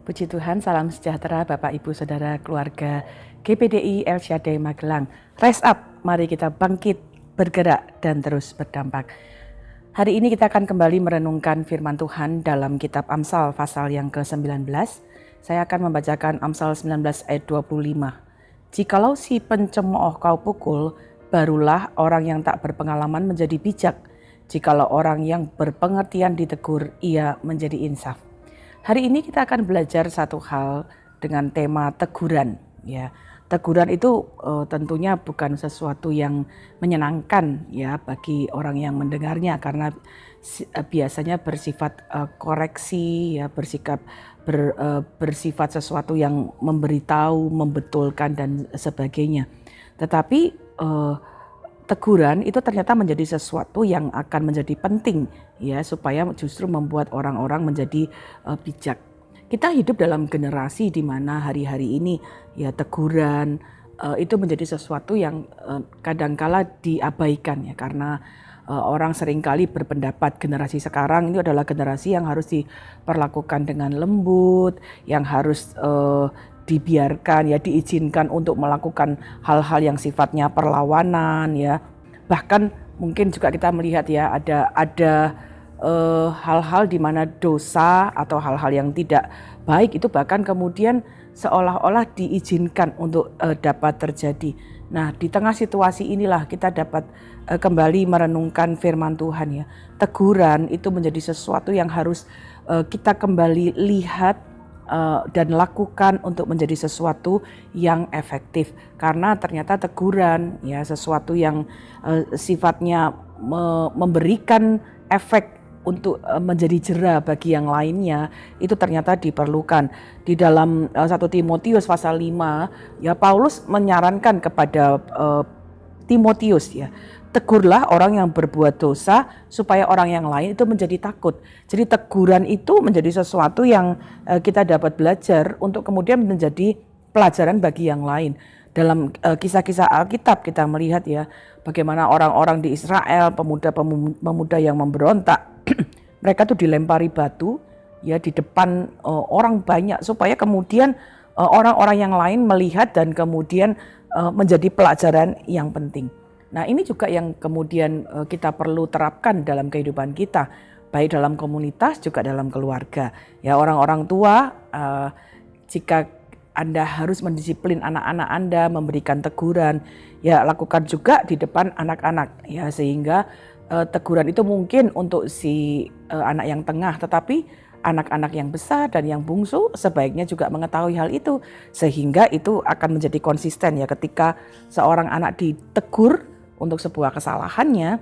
Puji Tuhan, salam sejahtera Bapak Ibu Saudara keluarga GPDI El Shaddai Magelang. Rise up, mari kita bangkit, bergerak dan terus berdampak. Hari ini kita akan kembali merenungkan firman Tuhan dalam kitab Amsal pasal yang ke-19. Saya akan membacakan Amsal 19 ayat 25. Jikalau si pencemooh kau pukul, barulah orang yang tak berpengalaman menjadi bijak. Jikalau orang yang berpengertian ditegur, ia menjadi insaf. Hari ini kita akan belajar satu hal dengan tema teguran. Ya, teguran itu tentunya bukan sesuatu yang menyenangkan ya bagi orang yang mendengarnya, karena biasanya bersifat koreksi ya, bersifat sesuatu yang memberitahu, membetulkan dan sebagainya. Tetapi teguran itu ternyata menjadi sesuatu yang akan menjadi penting ya, supaya justru membuat orang-orang menjadi bijak. Kita hidup dalam generasi di mana hari-hari ini ya teguran itu menjadi sesuatu yang kadangkala diabaikan ya, karena orang seringkali berpendapat generasi sekarang ini adalah generasi yang harus diperlakukan dengan lembut, yang harus dibiarkan ya, diizinkan untuk melakukan hal-hal yang sifatnya perlawanan ya. Bahkan mungkin juga kita melihat ya, ada hal-hal di mana dosa atau hal-hal yang tidak baik itu bahkan kemudian seolah-olah diizinkan untuk dapat terjadi. Nah, di tengah situasi inilah kita dapat kembali merenungkan firman Tuhan ya. Teguran itu menjadi sesuatu yang harus kita kembali lihat dan lakukan untuk menjadi sesuatu yang efektif, karena ternyata teguran ya sesuatu yang sifatnya memberikan efek untuk menjadi jera bagi yang lainnya, itu ternyata diperlukan. Di dalam 1 Timotius pasal 5 ya, Paulus menyarankan kepada Timotius ya, tegurlah orang yang berbuat dosa supaya orang yang lain itu menjadi takut. Jadi teguran itu menjadi sesuatu yang kita dapat belajar untuk kemudian menjadi pelajaran bagi yang lain. Dalam kisah-kisah Alkitab kita melihat ya, bagaimana orang-orang di Israel, pemuda-pemuda yang memberontak, mereka tuh dilempari batu ya di depan orang banyak, supaya kemudian orang-orang yang lain melihat dan kemudian menjadi pelajaran yang penting. Nah, ini juga yang kemudian kita perlu terapkan dalam kehidupan kita, baik dalam komunitas juga dalam keluarga. Ya, orang-orang tua, jika Anda harus mendisiplin anak-anak Anda, memberikan teguran, ya lakukan juga di depan anak-anak ya, sehingga teguran itu mungkin untuk si anak yang tengah, tetapi anak-anak yang besar dan yang bungsu sebaiknya juga mengetahui hal itu, sehingga itu akan menjadi konsisten ya. Ketika seorang anak ditegur untuk sebuah kesalahannya,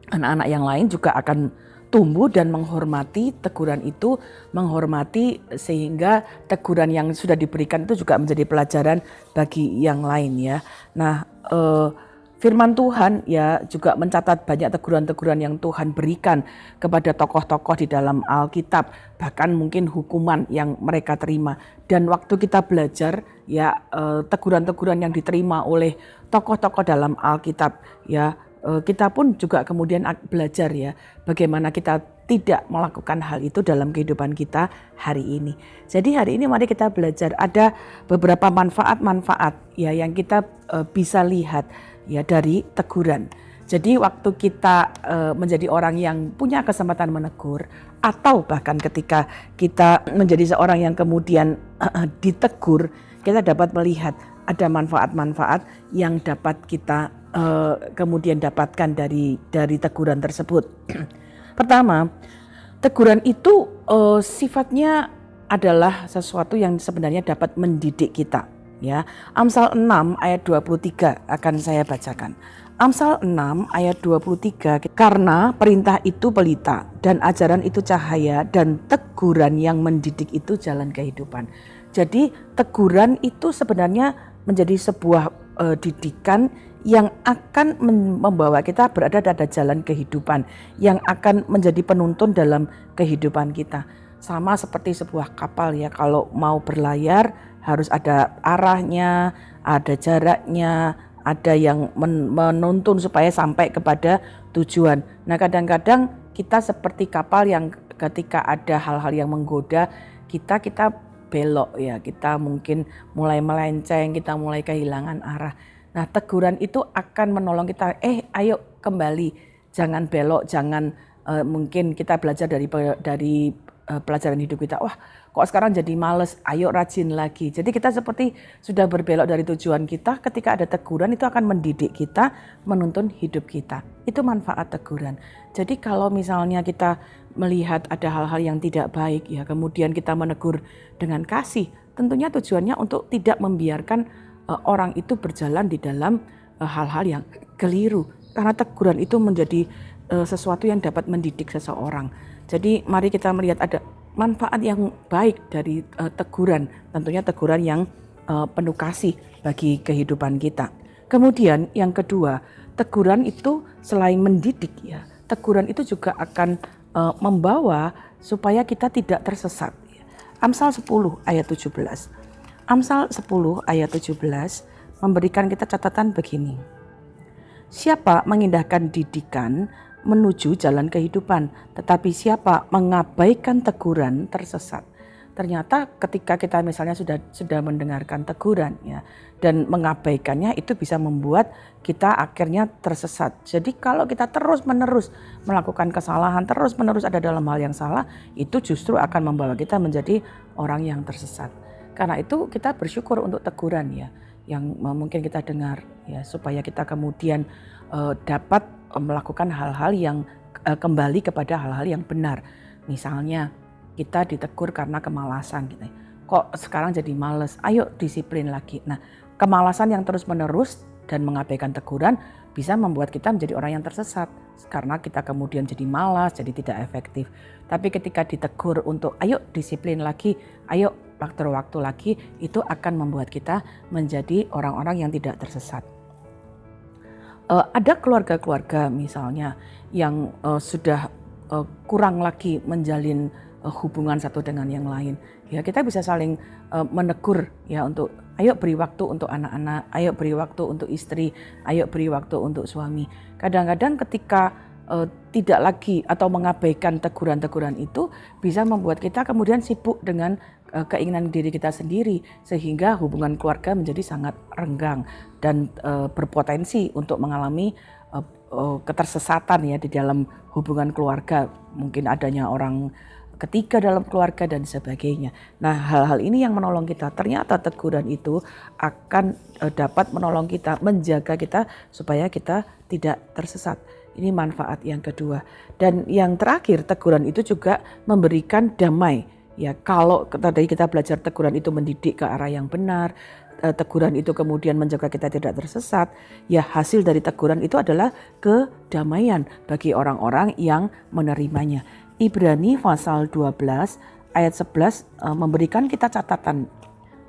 anak-anak yang lain juga akan tumbuh dan menghormati teguran itu, menghormati, sehingga teguran yang sudah diberikan itu juga menjadi pelajaran bagi yang lain ya. Nah, firman Tuhan ya juga mencatat banyak teguran-teguran yang Tuhan berikan kepada tokoh-tokoh di dalam Alkitab, bahkan mungkin hukuman yang mereka terima. Dan waktu kita belajar ya teguran-teguran yang diterima oleh tokoh-tokoh dalam Alkitab ya, kita pun juga kemudian belajar ya bagaimana kita tidak melakukan hal itu dalam kehidupan kita hari ini. Jadi hari ini mari kita belajar, ada beberapa manfaat-manfaat ya yang kita bisa lihat ya dari teguran. Jadi waktu kita menjadi orang yang punya kesempatan menegur, atau bahkan ketika kita menjadi seorang yang kemudian ditegur, kita dapat melihat ada manfaat-manfaat yang dapat kita kemudian dapatkan dari teguran tersebut. Pertama, teguran itu sifatnya adalah sesuatu yang sebenarnya dapat mendidik kita. Ya, Amsal 6 ayat 23 akan saya bacakan. Amsal 6 ayat 23, karena perintah itu pelita dan ajaran itu cahaya dan teguran yang mendidik itu jalan kehidupan. Jadi teguran itu sebenarnya menjadi sebuah didikan yang akan membawa kita berada pada jalan kehidupan, yang akan menjadi penuntun dalam kehidupan kita. Sama seperti sebuah kapal ya, kalau mau berlayar harus ada arahnya, ada jaraknya, ada yang menuntun supaya sampai kepada tujuan. Nah, kadang-kadang kita seperti kapal yang ketika ada hal-hal yang menggoda, kita belok ya, kita mungkin mulai melenceng, kita mulai kehilangan arah. Nah, teguran itu akan menolong kita, ayo kembali, jangan belok, jangan mungkin kita belajar dari pelajaran hidup kita. Wah, kok sekarang jadi males, ayo rajin lagi. Jadi kita seperti sudah berbelok dari tujuan kita, ketika ada teguran itu akan mendidik kita, menuntun hidup kita. Itu manfaat teguran. Jadi kalau misalnya kita melihat ada hal-hal yang tidak baik, ya kemudian kita menegur dengan kasih, tentunya tujuannya untuk tidak membiarkan orang itu berjalan di dalam hal-hal yang keliru. Karena teguran itu menjadi sesuatu yang dapat mendidik seseorang. Jadi mari kita melihat ada manfaat yang baik dari teguran, tentunya teguran yang penuh kasih bagi kehidupan kita. Kemudian yang kedua, teguran itu selain mendidik ya, teguran itu juga akan membawa supaya kita tidak tersesat. Amsal 10 ayat 17. Amsal 10 ayat 17 memberikan kita catatan begini. Siapa mengindahkan didikan menuju jalan kehidupan, tetapi siapa mengabaikan teguran tersesat. Ternyata ketika kita misalnya sudah mendengarkan teguran ya dan mengabaikannya, itu bisa membuat kita akhirnya tersesat. Jadi kalau kita terus-menerus melakukan kesalahan, terus-menerus ada dalam hal yang salah, itu justru akan membawa kita menjadi orang yang tersesat. Karena itu kita bersyukur untuk teguran ya yang mungkin kita dengar ya, supaya kita kemudian dapat melakukan hal-hal yang kembali kepada hal-hal yang benar. Misalnya kita ditegur karena kemalasan gitu. Kok sekarang jadi males? Ayo disiplin lagi. Nah, kemalasan yang terus-menerus dan mengabaikan teguran bisa membuat kita menjadi orang yang tersesat karena kita kemudian jadi malas, jadi tidak efektif. Tapi ketika ditegur untuk ayo disiplin lagi, ayo waktu-waktu lagi, itu akan membuat kita menjadi orang-orang yang tidak tersesat. Ada keluarga-keluarga misalnya yang sudah kurang lagi menjalin hubungan satu dengan yang lain. Ya, kita bisa saling menegur ya, untuk ayo beri waktu untuk anak-anak, ayo beri waktu untuk istri, ayo beri waktu untuk suami. Kadang-kadang ketika tidak lagi atau mengabaikan teguran-teguran itu bisa membuat kita kemudian sibuk dengan keinginan diri kita sendiri, sehingga hubungan keluarga menjadi sangat renggang dan berpotensi untuk mengalami ketersesatan ya di dalam hubungan keluarga, mungkin adanya orang ketiga dalam keluarga dan sebagainya. Nah, hal-hal ini yang menolong kita. Ternyata teguran itu akan dapat menolong kita, menjaga kita supaya kita tidak tersesat. Ini manfaat yang kedua. Dan yang terakhir, teguran itu juga memberikan damai. Ya, kalau tadi kita belajar teguran itu mendidik ke arah yang benar, teguran itu kemudian menjaga kita tidak tersesat, ya hasil dari teguran itu adalah kedamaian bagi orang-orang yang menerimanya. Ibrani pasal 12 ayat 11 memberikan kita catatan.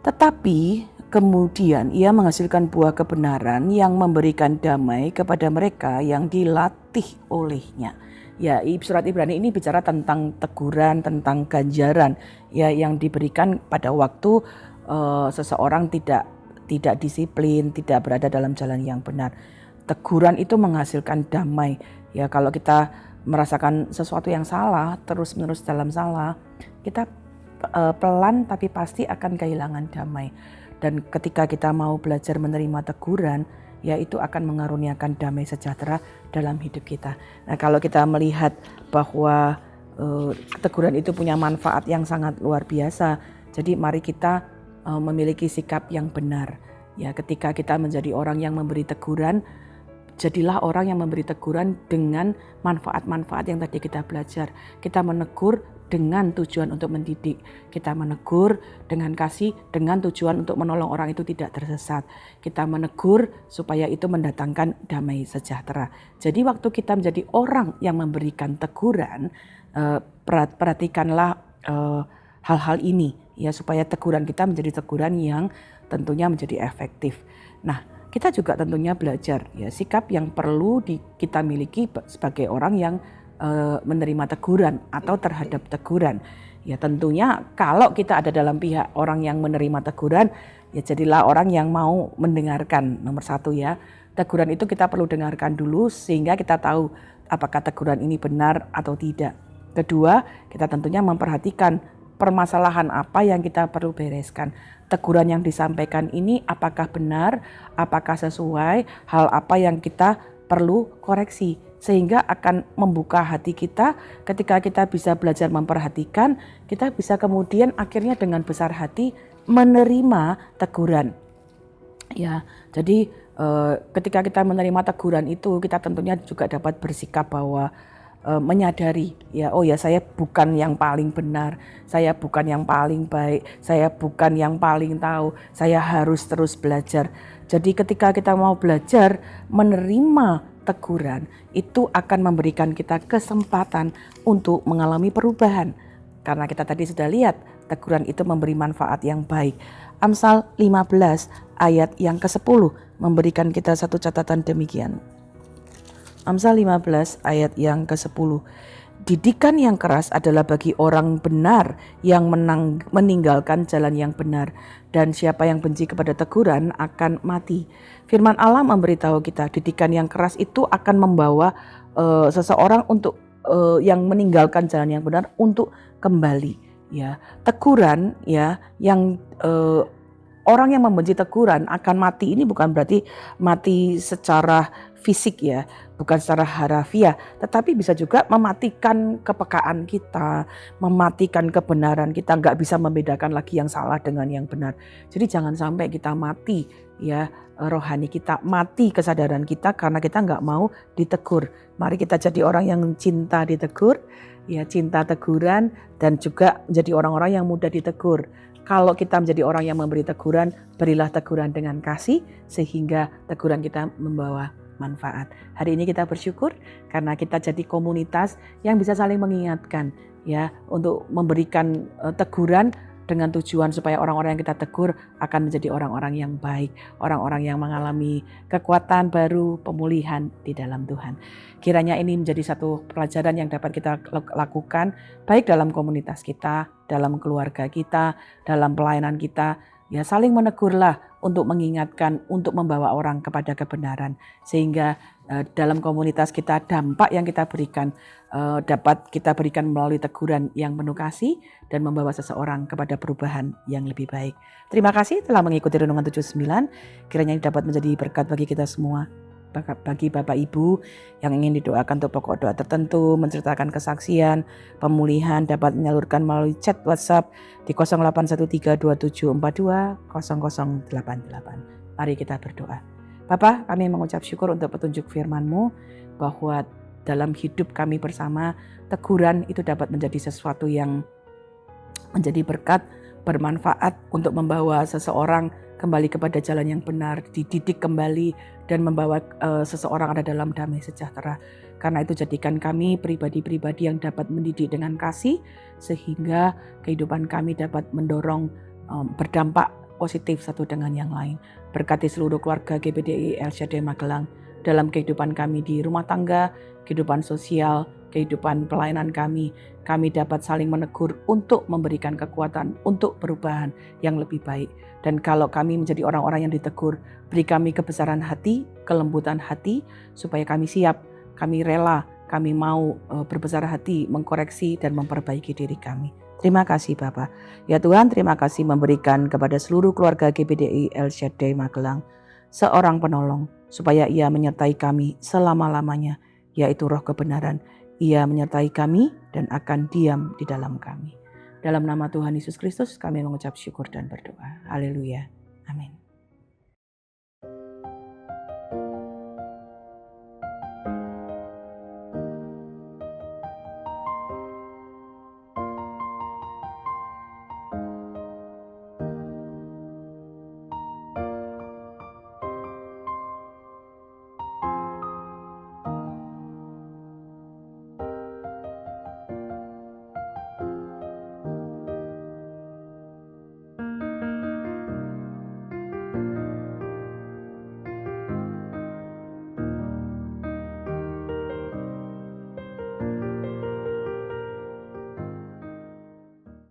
Tetapi kemudian ia menghasilkan buah kebenaran yang memberikan damai kepada mereka yang dilatih olehnya. Ya, surat Ibrani ini bicara tentang teguran, tentang ganjaran ya yang diberikan pada waktu seseorang tidak disiplin, tidak berada dalam jalan yang benar. Teguran itu menghasilkan damai. Ya, kalau kita merasakan sesuatu yang salah, terus-menerus dalam salah, kita pelan tapi pasti akan kehilangan damai. Dan ketika kita mau belajar menerima teguran, ya itu akan mengaruniakan damai sejahtera dalam hidup kita. Nah, kalau kita melihat bahwa teguran itu punya manfaat yang sangat luar biasa, jadi mari kita memiliki sikap yang benar. Ya, ketika kita menjadi orang yang memberi teguran, jadilah orang yang memberi teguran dengan manfaat-manfaat yang tadi kita belajar. Kita menegur dengan tujuan untuk mendidik. Kita menegur dengan kasih, dengan tujuan untuk menolong orang itu tidak tersesat. Kita menegur supaya itu mendatangkan damai sejahtera. Jadi waktu kita menjadi orang yang memberikan teguran, perhatikanlah hal-hal ini ya, supaya teguran kita menjadi teguran yang tentunya menjadi efektif. Nah, kita juga tentunya belajar ya sikap yang perlu kita miliki sebagai orang yang menerima teguran atau terhadap teguran. Ya, tentunya kalau kita ada dalam pihak orang yang menerima teguran, ya jadilah orang yang mau mendengarkan. Nomor satu ya, teguran itu kita perlu dengarkan dulu sehingga kita tahu apakah teguran ini benar atau tidak. Kedua, kita tentunya memperhatikan permasalahan apa yang kita perlu bereskan. Teguran yang disampaikan ini apakah benar, apakah sesuai, hal apa yang kita perlu koreksi. Sehingga akan membuka hati kita ketika kita bisa belajar memperhatikan, kita bisa kemudian akhirnya dengan besar hati menerima teguran. Ya, jadi ketika kita menerima teguran itu, kita tentunya juga dapat bersikap bahwa menyadari ya, oh ya, saya bukan yang paling benar, saya bukan yang paling baik, saya bukan yang paling tahu, saya harus terus belajar. Jadi ketika kita mau belajar menerima teguran, itu akan memberikan kita kesempatan untuk mengalami perubahan. Karena kita tadi sudah lihat, teguran itu memberi manfaat yang baik. Amsal 15 ayat yang ke-10 memberikan kita satu catatan demikian. Amsal 15 ayat yang ke-10. Didikan yang keras adalah bagi orang benar yang meninggalkan jalan yang benar, dan siapa yang benci kepada teguran akan mati. Firman Allah memberitahu kita, didikan yang keras itu akan membawa seseorang untuk yang meninggalkan jalan yang benar untuk kembali. Ya, teguran ya yang orang yang membenci teguran akan mati. Ini bukan berarti mati secara fisik ya, bukan secara harafiah, tetapi bisa juga mematikan kepekaan kita, mematikan kebenaran kita, nggak bisa membedakan lagi yang salah dengan yang benar. Jadi jangan sampai kita mati ya, rohani kita mati, kesadaran kita karena kita nggak mau ditegur. Mari kita jadi orang yang cinta ditegur, ya, cinta teguran, dan juga menjadi orang-orang yang mudah ditegur. Kalau kita menjadi orang yang memberi teguran, berilah teguran dengan kasih sehingga teguran kita membawa manfaat. Hari ini kita bersyukur karena kita jadi komunitas yang bisa saling mengingatkan ya, untuk memberikan teguran dengan tujuan supaya orang-orang yang kita tegur akan menjadi orang-orang yang baik, orang-orang yang mengalami kekuatan baru, pemulihan di dalam Tuhan. Kiranya ini menjadi satu pelajaran yang dapat kita lakukan baik dalam komunitas kita, dalam keluarga kita, dalam pelayanan kita. Ya, saling menegurlah untuk mengingatkan, untuk membawa orang kepada kebenaran. Sehingga dalam komunitas kita dampak yang kita berikan dapat kita berikan melalui teguran yang penuh kasih dan membawa seseorang kepada perubahan yang lebih baik. Terima kasih telah mengikuti Renungan 79. Kiranya ini dapat menjadi berkat bagi kita semua. Bagi Bapak Ibu yang ingin didoakan untuk pokok doa tertentu, menceritakan kesaksian, pemulihan, dapat menyalurkan melalui chat WhatsApp di 081327420088. Mari kita berdoa. Bapa, kami mengucap syukur untuk petunjuk firman-Mu bahwa dalam hidup kami bersama, teguran itu dapat menjadi sesuatu yang menjadi berkat, bermanfaat untuk membawa seseorang kembali kepada jalan yang benar, dididik kembali dan membawa seseorang ada dalam damai sejahtera. Karena itu jadikan kami pribadi-pribadi yang dapat mendidik dengan kasih sehingga kehidupan kami dapat mendorong berdampak positif satu dengan yang lain. Berkati seluruh keluarga GBDI El Shaddai Magelang dalam kehidupan kami di rumah tangga, kehidupan sosial, kehidupan pelayanan kami dapat saling menegur untuk memberikan kekuatan untuk perubahan yang lebih baik. Dan kalau kami menjadi orang-orang yang ditegur, beri kami kebesaran hati, kelembutan hati, supaya kami siap, kami rela, kami mau berbesar hati mengkoreksi dan memperbaiki diri kami. Terima kasih Bapak. Ya Tuhan, terima kasih memberikan kepada seluruh keluarga GBDI El Shaddai Magelang seorang penolong, supaya ia menyertai kami selama-lamanya, yaitu roh kebenaran. Ia menyertai kami dan akan diam di dalam kami. Dalam nama Tuhan Yesus Kristus kami mengucap syukur dan berdoa. Haleluya. Amin.